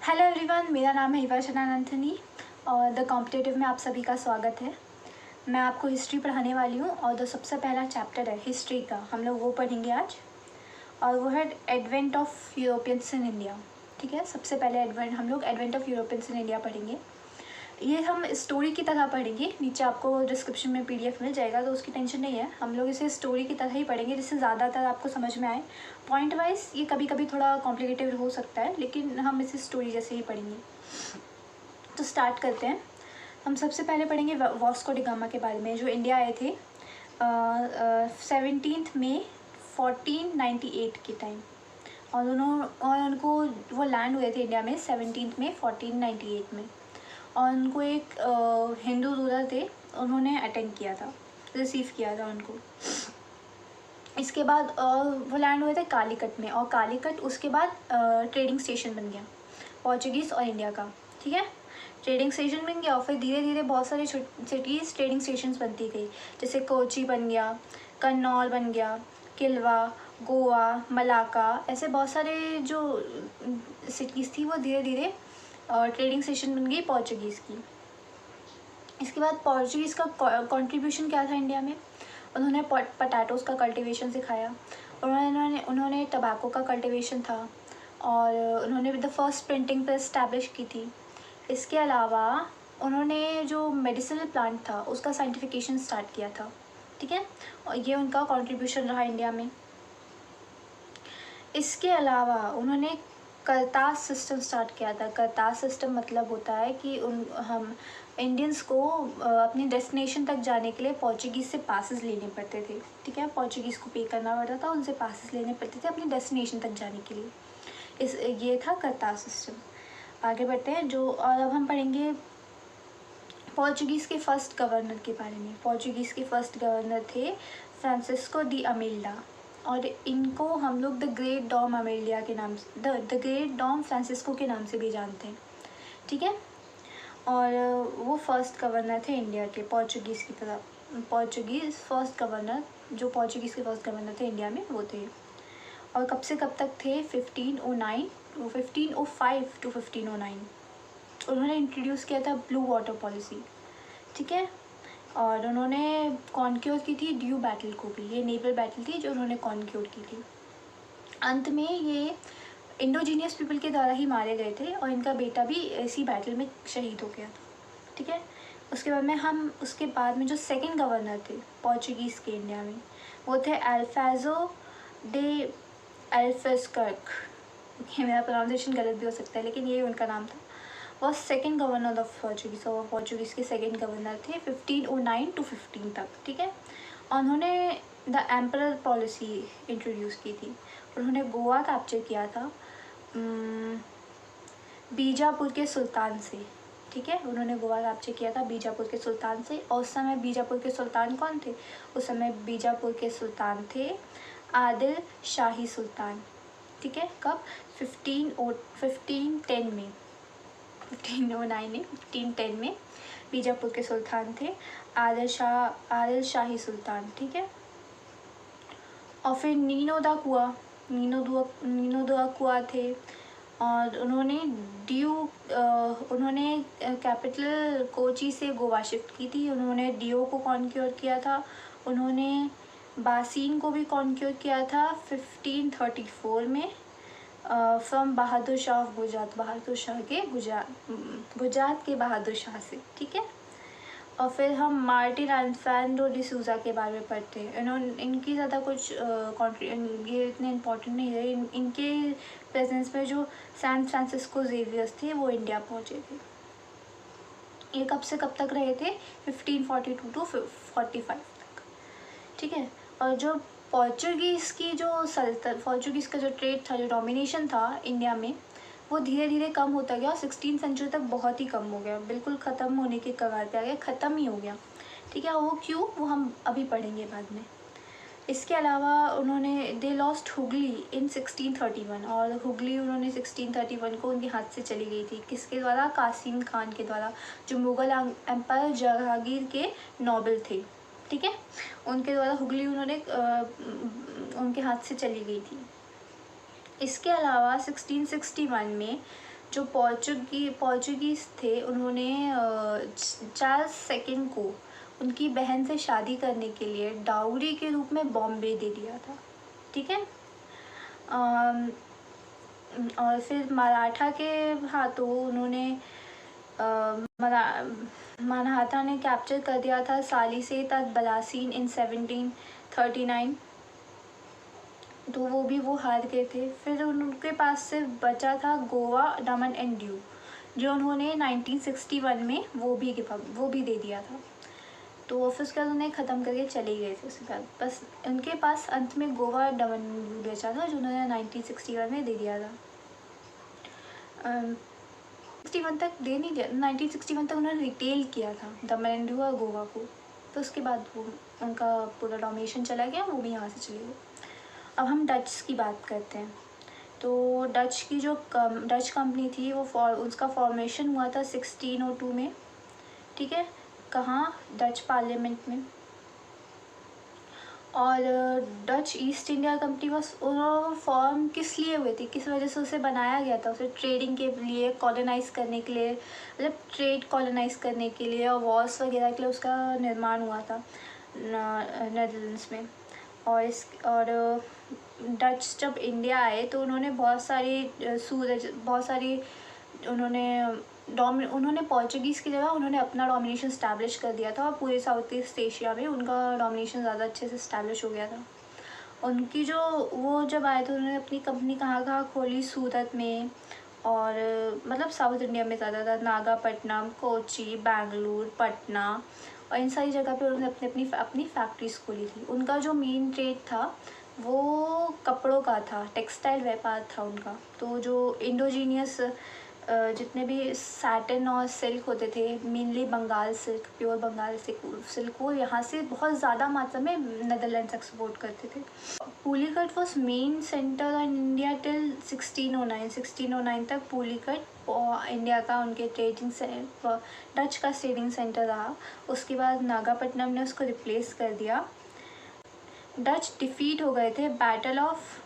Hello everyone, मेरा नाम है हिवा शनानंथनी और द कॉम्पिटिटिव में आप सभी का स्वागत है। मैं आपको हिस्ट्री पढ़ाने वाली हूँ और जो सबसे पहला चैप्टर है हिस्ट्री का, हम लोग वो पढ़ेंगे आज। और वो है advent of Europeans in India. ठीक है, सबसे पहले हम लोग advent of Europeans in India पढ़ेंगे। ये हम स्टोरी की तरह पढ़ेंगे, नीचे आपको डिस्क्रिप्शन में PDF मिल जाएगा, तो उसकी टेंशन नहीं है। हम लोग इसे स्टोरी की तरह ही पढ़ेंगे जिससे ज़्यादातर आपको समझ में आए। पॉइंट वाइज ये कभी कभी थोड़ा कॉम्प्लिकेटेड हो सकता है, लेकिन हम इसे स्टोरी जैसे ही पढ़ेंगे। तो स्टार्ट करते हैं। हम सबसे पहले पढ़ेंगे वास्को डी गामा के बारे में, जो इंडिया आए थे 17 मई 1498 के टाइम। और उनको वो लैंड हुए थे इंडिया में 17 मई 1498 में। और उनको एक हिंदू रूलर थे, उन्होंने अटेंड किया था, रिसीव किया था उनको। इसके बाद वो लैंड हुए थे कालीकट में, और कालीकट उसके बाद ट्रेडिंग स्टेशन बन गया पोर्चुगीज़ और इंडिया का। ठीक है, ट्रेडिंग स्टेशन बन गया और फिर धीरे धीरे बहुत सारी सिटीज़ ट्रेडिंग स्टेशंस बनती गई, जैसे कोची बन गया, कन्नौल बन गया, किलवा, गोवा, मलाका, ऐसे बहुत सारे जो सिटीज़ थी वो धीरे धीरे ट्रेडिंग स्टेशन बन गई पोर्चुगीज़ की। इसके बाद पोर्चुगीज़ का कंट्रीब्यूशन क्या था इंडिया में? उन्होंने पोटैटोज़ का कल्टीवेशन सिखाया, उन्होंने टबैको का कल्टीवेशन था, और उन्होंने the first printing press establish की थी। इसके अलावा उन्होंने जो मेडिसिनल प्लांट था उसका साइंटिफिकेशन स्टार्ट किया था। ठीक है, और ये उनका कंट्रीब्यूशन रहा इंडिया में। इसके अलावा उन्होंने करतास सिस्टम स्टार्ट किया था। करतास सिस्टम मतलब होता है कि हम इंडियंस को अपनी डेस्टिनेशन तक जाने के लिए पोर्चुगीज़ से पासेस लेने पड़ते थे। ठीक है, पोर्चुगीज़ को पे करना पड़ता था, उनसे पासेस लेने पड़ते थे अपनी डेस्टिनेशन तक जाने के लिए। ये था करतास सिस्टम। आगे बढ़ते हैं। और अब हम पढ़ेंगे पोर्चुगीज़ के फर्स्ट गवर्नर के बारे में। पोर्चुगीज़ के फर्स्ट गवर्नर थे फ्रांसिस्को डी अमेल्डा, और इनको हम लोग द ग्रेट डॉम अमेलिया के नाम से, द ग्रेट डॉम फ्रांसिस्को के नाम से भी जानते हैं। ठीक है, और वो फर्स्ट गवर्नर थे इंडिया के पोर्चुगीज़ की तरफ। पोर्चुगीज़ फर्स्ट गवर्नर, जो पोर्चुगीज़ के फर्स्ट गवर्नर थे इंडिया में, वो थे। और कब से कब तक थे? 1505 टू 1509। उन्होंने इंट्रोड्यूस किया था ब्लू वाटर पॉलिसी। ठीक है, और उन्होंने कॉन्क्योर की थी ड्यू बैटल को भी। ये नेवल बैटल थी जो उन्होंने कॉन्क्योर की थी। अंत में ये इंडोजीनियस पीपल के द्वारा ही मारे गए थे, और इनका बेटा भी इसी बैटल में शहीद हो गया था। ठीक है, उसके बाद में जो सेकंड गवर्नर थे पोर्चुगीज़ के इंडिया में, वो थे अल्फाजो डे अल्फस्कर्क। मेरा प्रोनाउंसिएशन गलत भी हो सकता है, लेकिन ये उनका नाम था। वो सेकंड गवर्नर ऑफ पोर्चुगीज़, और पोर्चुगीज़ के सेकंड गवर्नर थे 1509 टू 15 तक। ठीक है, उन्होंने द एम्परर पॉलिसी इंट्रोड्यूस की थी। उन्होंने गोवा कैप्चर किया था बीजापुर के सुल्तान से। ठीक है, उन्होंने गोवा कैप्चर किया था बीजापुर के सुल्तान से। और उस समय बीजापुर के सुल्तान कौन थे? उस समय बीजापुर के सुल्तान थे आदिल शाही सुल्तान। ठीक है, कब? 1510 में, 1509 में, 1510 में बीजापुर के सुल्तान थे आदिल शाही सुल्तान। ठीक है, और फिर नीनो दा कुआ थे, और उन्होंने कैपिटल कोची से गोवा शिफ्ट की थी। उन्होंने डियो को कॉन्क्योर किया था। उन्होंने बासीन को भी कॉन्क्योर किया था 1534 में फ्रॉम बहादुर शाह ऑफ गुजरात, गुजरात के बहादुर शाह से। ठीक है, और फिर हम मार्टिन अल्फांडो डी सूजा के बारे में पढ़ते हैं। इनकी ज़्यादा कुछ ये इतने इम्पोर्टेंट नहीं है। इनके प्रेजेंस में जो सैन फ्रांसिस्को जेवियर्स थे वो इंडिया पहुंचे थे। ये कब से कब तक रहे थे? 1542 टू 45 तक। ठीक है, और जो पोर्चुगीज़ का जो ट्रेड था, जो डोमिनेशन था इंडिया में, वो धीरे धीरे कम होता गया और 16th सेंचुरी तक बहुत ही कम हो गया, बिल्कुल ख़त्म होने के कगार पे आ गया, ख़त्म ही हो गया। ठीक है, वो क्यों, वो हम अभी पढ़ेंगे बाद में। इसके अलावा उन्होंने दे लॉस्ट हुगली इन 1631, और हुगली उन्होंने 1631 को उनके हाथ से चली गई थी। किसके द्वारा? कासिम खान के द्वारा, जो मुग़ल एम्पायर जहांगीर के नॉबल थे। ठीक है, उनके द्वारा हुगली उनके हाथ से चली गई थी। इसके अलावा 1661 में जो पोर्चुगीज़ थे उन्होंने चार्ल्स सेकंड को उनकी बहन से शादी करने के लिए डाउरी के रूप में बॉम्बे दे दिया था, ठीक है। और फिर मराठा के हाथों उन्होंने मराठा ने कैप्चर कर दिया था सालिसे तक बलासीन इन 1739, तो वो हार गए थे। फिर उनके पास सिर्फ बचा था गोवा, दमन एंड दीव, जो उन्होंने 1961 में वो भी दे दिया था। तो फिर उसके बाद उन्हें ख़त्म करके चले गए थे। उसके बाद बस उनके पास अंत में गोवा, दमन एंड दीव बचा था, जो उन्होंने 1961 में दे दिया था। 61 तक दे नहीं दिया, 1961 तक उन्होंने रिटेल किया था दमन एंड दीव और गोवा को। तो उसके बाद वो उनका पूरा डोमिनेशन चला गया, वो भी यहाँ से चले गए। अब हम डच की बात करते हैं। तो डच की जो डच कंपनी थी वो उसका फॉर्मेशन हुआ था 1602 में, ठीक है। कहाँ? डच पार्लियामेंट में। और डच ईस्ट इंडिया कंपनी बस फॉर्म किस लिए हुए थे, किस वजह से उसे बनाया गया था? उसे ट्रेडिंग के लिए, कॉलोनाइज़ करने के लिए, मतलब ट्रेड कॉलोनाइज़ करने के लिए और वॉर्स वगैरह के लिए उसका निर्माण हुआ था नेदरलैंड्स में। और डच जब इंडिया आए तो उन्होंने बहुत सारी उन्होंने पोर्चुगीज़ की जगह उन्होंने अपना डोमिनेशन इस्टेब्लिश कर दिया था, और पूरे साउथ ईस्ट एशिया में उनका डोमिनेशन ज़्यादा अच्छे से इस्टेब्लिश हो गया था। उनकी जो वो जब आए तो उन्होंने अपनी कंपनी कहाँ खोली? सूरत में, और मतलब साउथ इंडिया में ज़्यादातर नागापट्टनम, कोची, बेंगलुरु, पटना, और इन सारी जगह पे उन्होंने अपनी फैक्ट्रीज खोली थी। उनका जो मेन ट्रेड था वो कपड़ों का था, टेक्सटाइल व्यापार था उनका। तो जो इंडोजीनियस जितने भी सैटिन और सिल्क होते थे, mainly Bengal silk, pure Bengal silk, वो यहाँ से बहुत ज़्यादा मात्रा में नेदरलैंड्स एक्सपोर्ट करते थे। Pulicat was main centre in India till 1609 तक पुलिकट इंडिया का उनके डच का ट्रेडिंग सेंटर रहा। उसके बाद नागापट्टनम ने उसको रिप्लेस कर दिया। डच डिफीट हो गए थे बैटल ऑफ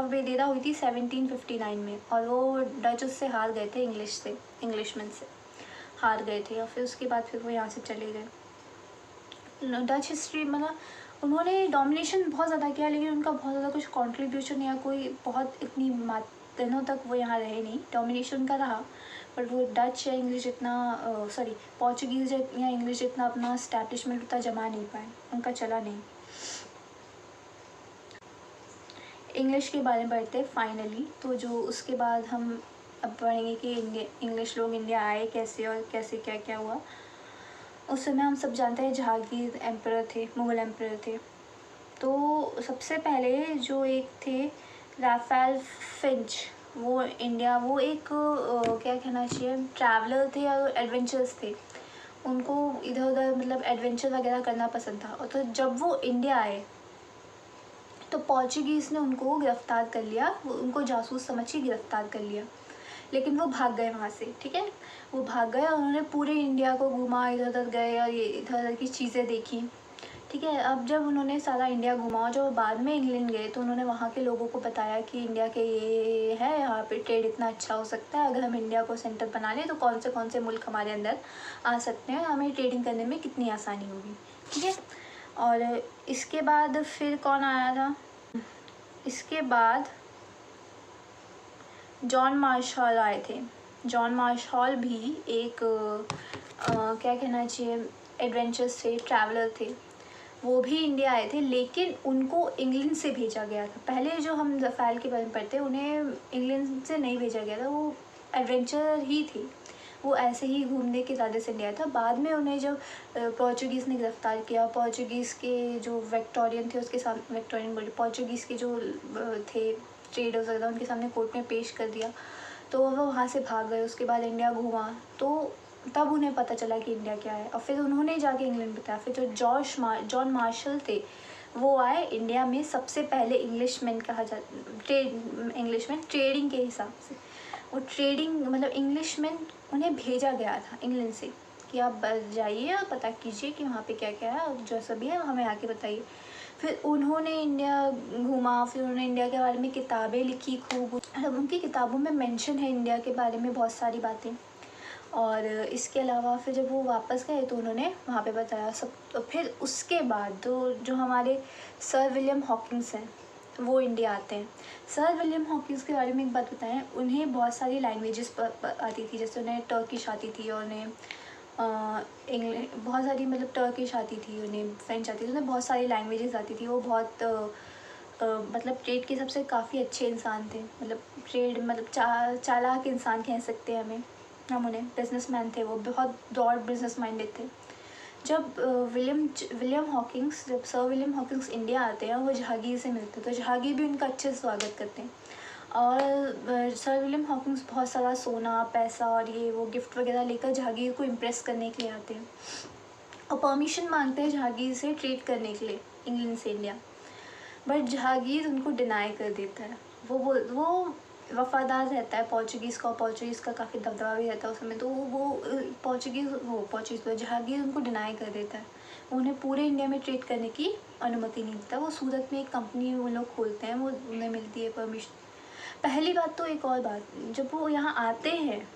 बेदेरा हुई थी 1759 में, और वो डच उससे हार गए थे, इंग्लिशमैन से हार गए थे। और फिर उसके बाद फिर वो यहाँ से चले गए। डच हिस्ट्री मतलब उन्होंने डोमिनेशन बहुत ज़्यादा किया, लेकिन उनका बहुत ज़्यादा कुछ कंट्रीब्यूशन या कोई बहुत इतनी दिनों तक वो यहाँ रहे नहीं। डोमिनेशन का रहा, पर वो डच या इंग्लिश जितना पोर्चुगीज़ या इंग्लिश जितना अपना इस्टेब्लिशमेंट उतना जमा नहीं पाए, उनका चला नहीं। इंग्लिश के बारे में पढ़ते फाइनली। तो जो उसके बाद हम अब पढ़ेंगे कि इंग्लिश लोग इंडिया आए कैसे और कैसे क्या क्या हुआ। उस समय हम सब जानते हैं जहांगीर एम्परर थे, मुग़ल एम्परर थे। तो सबसे पहले जो एक थे राफेल फिंच, वो एक क्या कहना चाहिए, ट्रैवलर थे और एडवेंचर्स थे। उनको इधर उधर मतलब एडवेंचर वगैरह करना पसंद था। और तो जब वो इंडिया आए तो पोर्चुगीज़ ने उनको गिरफ़्तार कर लिया, उनको जासूस समझ के गिरफ़्तार कर लिया, लेकिन वो भाग गए वहाँ से, ठीक है। वो भाग गए और उन्होंने पूरे इंडिया को घूमा, इधर उधर गए और ये इधर उधर की चीज़ें देखी, ठीक है। अब जब उन्होंने सारा इंडिया घूमा, जब बाद में इंग्लैंड गए तो उन्होंने वहाँ के लोगों को बताया कि इंडिया के ये है, यहाँ पे ट्रेड इतना अच्छा हो सकता है, अगर हम इंडिया को सेंटर बना लें तो कौन से मुल्क हमारे अंदर आ सकते हैं, हमें ट्रेडिंग करने में कितनी आसानी होगी, ठीक है। और इसके बाद फिर कौन आया था? इसके बाद जॉन मार्शल आए थे। जॉन मार्शल भी एक क्या कहना चाहिए, एडवेंचर्स थे, ट्रैवलर थे। वो भी इंडिया आए थे, लेकिन उनको इंग्लैंड से भेजा गया था। पहले जो हम रफ़ेल के बारे में पढ़ते हैं, उन्हें इंग्लैंड से नहीं भेजा गया था, वो एडवेंचर ही थे, वो ऐसे ही घूमने के इरादे से इंडिया था। बाद में उन्हें जब पोर्चुगीज़ ने गिरफ़्तार किया, पोर्चुगीज़ के जो विक्टोरियन थे उसके सामने, विक्टोरियन बोले, पोर्चुगीज़ के जो थे ट्रेडर्स वगैरह, उनके सामने कोर्ट में पेश कर दिया, तो वो वहाँ से भाग गए। उसके बाद इंडिया घूमा, तो तब उन्हें पता चला कि इंडिया क्या है, और फिर उन्होंने जाके इंग्लैंड बताया। फिर जो जॉन मार्शल थे वो आए इंडिया में, सबसे पहले इंग्लिशमैन कहा जाता, इंग्लिशमैन ट्रेडिंग के हिसाब से, वो ट्रेडिंग मतलब इंग्लिशमैन, उन्हें भेजा गया था इंग्लैंड से कि आप जाइए और पता कीजिए कि वहाँ पे क्या क्या है, और जो सभी है हमें आके बताइए। फिर उन्होंने इंडिया घूमा, फिर उन्होंने इंडिया के बारे में किताबें लिखी खूब, मतलब उनकी किताबों में मेंशन है इंडिया के बारे में बहुत सारी बातें। और इसके अलावा फिर जब वो वापस गए तो उन्होंने वहाँ पे बताया सब। तो फिर उसके बाद जो हमारे सर विलियम हॉकिंस हैं वो इंडिया आते हैं। सर विलियम हॉकिंस के बारे में एक बात बताएं, उन्हें बहुत सारी लैंग्वेजेस आती थी, जैसे उन्हें टर्किश आती थी और उन्हें इंग्लिश बहुत सारी, मतलब टर्किश आती थी, उन्हें फ्रेंच आती थी, उन्हें बहुत सारी लैंग्वेजेस आती थी। वो बहुत मतलब ट्रेड के सबसे काफ़ी अच्छे इंसान थे, मतलब ट्रेड मतलब चालाक इंसान कह सकते हैं हम उन्हें। बिजनेसमैन थे वो, बहुत ब्रॉड बिजनेस माइंडेड थे। जब सर विलियम हॉकिंस इंडिया आते हैं, वो जहांगीर से मिलते हैं, तो जहांगीर भी उनका अच्छे से स्वागत करते हैं। और सर विलियम हॉकिंस बहुत सारा सोना पैसा और ये वो गिफ्ट वगैरह लेकर जहांगीर को इम्प्रेस करने के लिए आते हैं और परमिशन मांगते हैं जहांगीर से ट्रेड करने के लिए इंग्लैंड से इंडिया। बट जहांगीर उनको डिनाई कर देता है। वो वफ़ादार रहता है पोर्चुगीज़ का, और पोर्चुगीज़ का काफ़ी दबदबा भी रहता है उस समय, तो पोर्चुगीज़ जहांगीर उनको डिनाई कर देता है। उन्हें पूरे इंडिया में ट्रेड करने की अनुमति नहीं देता। वो सूरत में एक कंपनी वो लोग खोलते हैं, वो उन्हें मिलती है परमिशन। पहली बात तो एक और बात, जब वो यहाँ आते हैं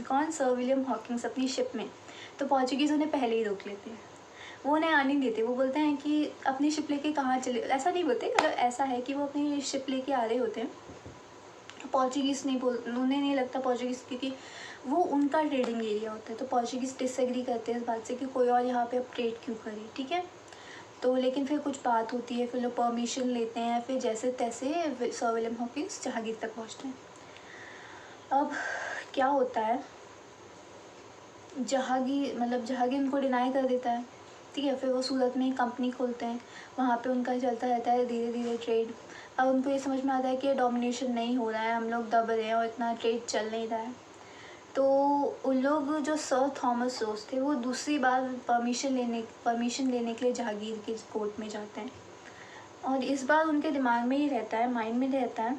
कौन, सर विलियम हॉकिंस अपनी शिप में, तो पोर्चुगीज़ उन्हें पहले ही रोक लेते हैं, वो उन्हें आने नहीं देते। वो बोलते हैं कि अपनी शिप लेके कहाँ चले, ऐसा नहीं बोलते, मतलब ऐसा है कि वो अपनी शिप लेके आ रहे होते हैं। पोर्चुगीज़ उन्हें नहीं लगता पोर्चुगीज़, क्योंकि वो उनका ट्रेडिंग एरिया होता है, तो पोर्चुगीज़ डिसएग्री करते हैं इस बात से कि कोई और यहाँ पे अब ट्रेड क्यों करे, ठीक है। तो लेकिन फिर कुछ बात होती है, फिर लोग परमिशन लेते हैं, फिर जैसे तैसे सर विलियम हॉकिंस जहांगीर तक पहुँचते हैं। अब क्या होता है, जहांगीर उनको डिनाई कर देता है, ठीक है। फिर वो सूरत में एक कंपनी खोलते हैं, वहाँ पे उनका चलता रहता है धीरे धीरे ट्रेड। अब उनको ये समझ में आता है कि डोमिनेशन नहीं हो रहा है, हम लोग दब रहे हैं और इतना ट्रेड चल नहीं रहा है। तो उन लोग जो सर थॉमस रोज थे, वो दूसरी बार परमिशन लेने के लिए जहांगीर के कोर्ट में जाते हैं। और इस बार उनके दिमाग में ही रहता है, माइंड में रहता है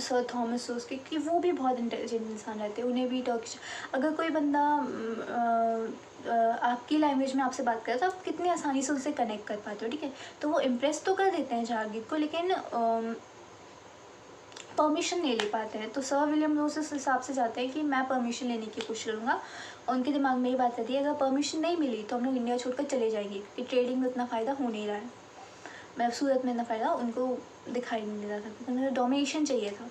सर थॉमस रोज के, कि वो भी बहुत इंटेलिजेंट इंसान रहते हैं। उन्हें भी टर्किश, अगर कोई बंदा आपकी लैंग्वेज में आपसे बात करे तो आप कितनी आसानी से उससे कनेक्ट कर पाते हो, ठीक है। तो वो इम्प्रेस तो कर देते हैं जहांगीर को, लेकिन परमिशन नहीं ले पाते हैं। तो सर विलियम रोज इस हिसाब से जाते हैं कि मैं परमिशन लेने की कोशिश करूँगा, और उनके दिमाग में ये बात रहती है अगर परमिशन नहीं मिली तो हम लोग इंडिया छोड़कर चले जाएंगे, क्योंकि ट्रेडिंग में उतना फ़ायदा हो नहीं रहा है, मैं सूरत में इतना फ़ायदा उनको दिखाई नहीं दे रहा था, क्योंकि उन्हें डोमिनेशन चाहिए था।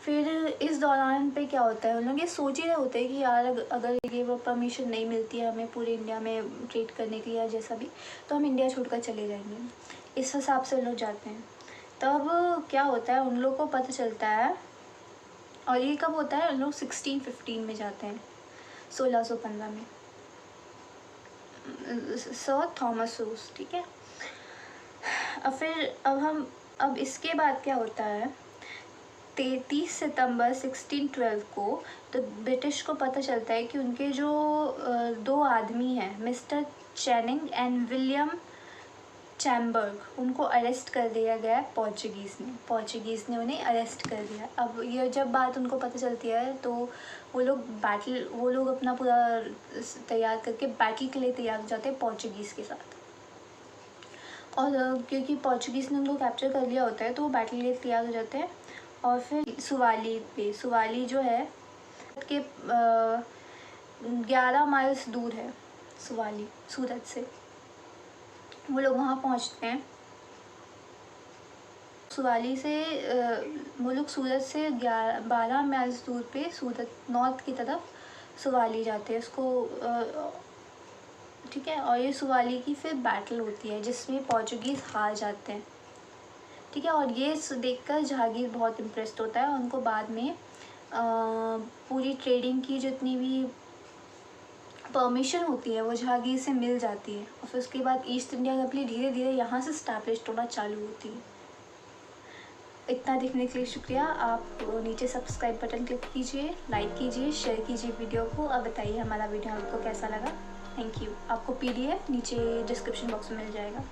फिर इस दौरान पे क्या होता है, उन लोग ये सोच ही रहे होते हैं कि यार अगर ये वो परमिशन नहीं मिलती है हमें पूरे इंडिया में ट्रेड करने के लिए या जैसा भी, तो हम इंडिया छोड़कर चले जाएंगे। इस हिसाब से उन लोग जाते हैं। तब क्या होता है, उन लोग को पता चलता है, और ये कब होता है, उन लोग 1615 में जाते हैं, 1615 में, सर थॉमस रोज, ठीक है। अब इसके बाद क्या होता है, 30 सितंबर 1612 को तो ब्रिटिश को पता चलता है कि उनके जो 2 आदमी हैं, मिस्टर चैनिंग एंड विलियम चैम्बर्ग, उनको अरेस्ट कर दिया गया है पोर्चुगीज़ ने उन्हें अरेस्ट कर दिया। अब ये जब बात उनको पता चलती है तो वो लोग अपना पूरा तैयार करके बैटल के लिए तैयार हो जाते हैं पोर्चुगीज़ के साथ। और क्योंकि पोर्चुगीज़ ने उनको कैप्चर कर लिया होता है तो वो बैटल के लिए तैयार हो जाते हैं। और फिर सुवाली जो है के 11 माइल्स दूर है सुवाली सूरत से, वो लोग वहाँ पहुँचते हैं। सुवाली से वो लोग सूरत से 12 माइल्स दूर पे सूरत नॉर्थ की तरफ सुवाली जाते हैं इसको, ठीक है। और ये सुवाली की फिर बैटल होती है जिसमें पोर्चुगीज़ हार जाते हैं, ठीक है। और ये देखकर जहांगीर बहुत इम्प्रेस्ड होता है, उनको बाद में पूरी ट्रेडिंग की जितनी भी परमिशन होती है वो जहांगीर से मिल जाती है। और फिर उसके बाद ईस्ट इंडिया कंपनी धीरे धीरे यहाँ से स्टैब्लिश होना चालू होती है। इतना देखने के लिए शुक्रिया। आप नीचे सब्सक्राइब बटन क्लिक कीजिए, लाइक कीजिए, शेयर कीजिए वीडियो को, और बताइए हमारा वीडियो आपको कैसा लगा। Thank you. आपको PDF नीचे डिस्क्रिप्शन बॉक्स में मिल जाएगा।